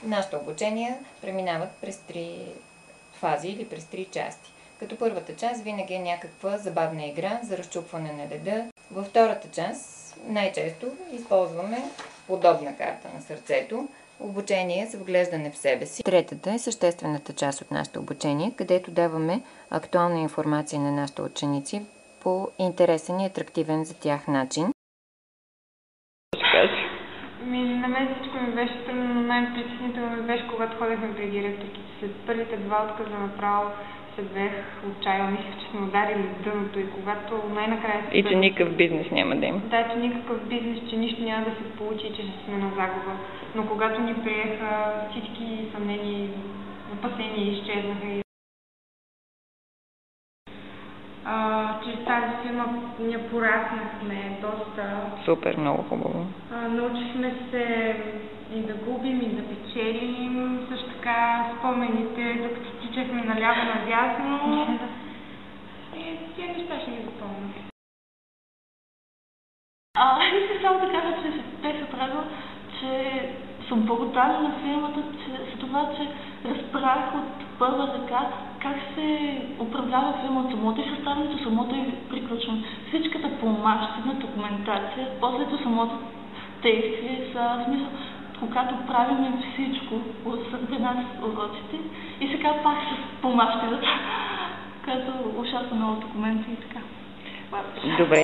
Нашите обучения преминават през 3 фази или през 3 части. Като първата част винаги е някаква забавна игра за разчупване на леда. Във втората част най-често използваме подобна карта на сърцето, обучение за вглеждане в себе си. Третата е съществената част от нашето обучение, където даваме актуална информация на нашите ученици по интересен и атрактивен за тях начин. На мен всичко ми беше трудно, но най-притеснително ми беше, когато ходехме при директорките. След първите 2 отказа направо се бех отчаяла, мислех, че сме ударили в дъното и когато най-накрая... И че никакъв бизнес няма да има. Да, че никакъв бизнес, че нищо няма да се получи и че ще сме на загуба. Но когато ни приеха, всички съмнения и опасения изчезнаха. Чрез тази фирма ние пораснахме доста. Супер, много хубаво. Научихме се и да губим, и да печелим. Също така спомените, докато тичахме наляво надясно. И тези неща ще ги запомня. Искам само да кажа, че се бях отрадила, че съм благодарна на фирмата за това, че разбрах от първа ръка как се управлява фирма самото и съставянето самото и приключвам. Всичката помащена документация, после до самото действие са смисъл, когато правим всичко при нас уроците и сега пак с помащената, като ужасно много документи и така. Добре.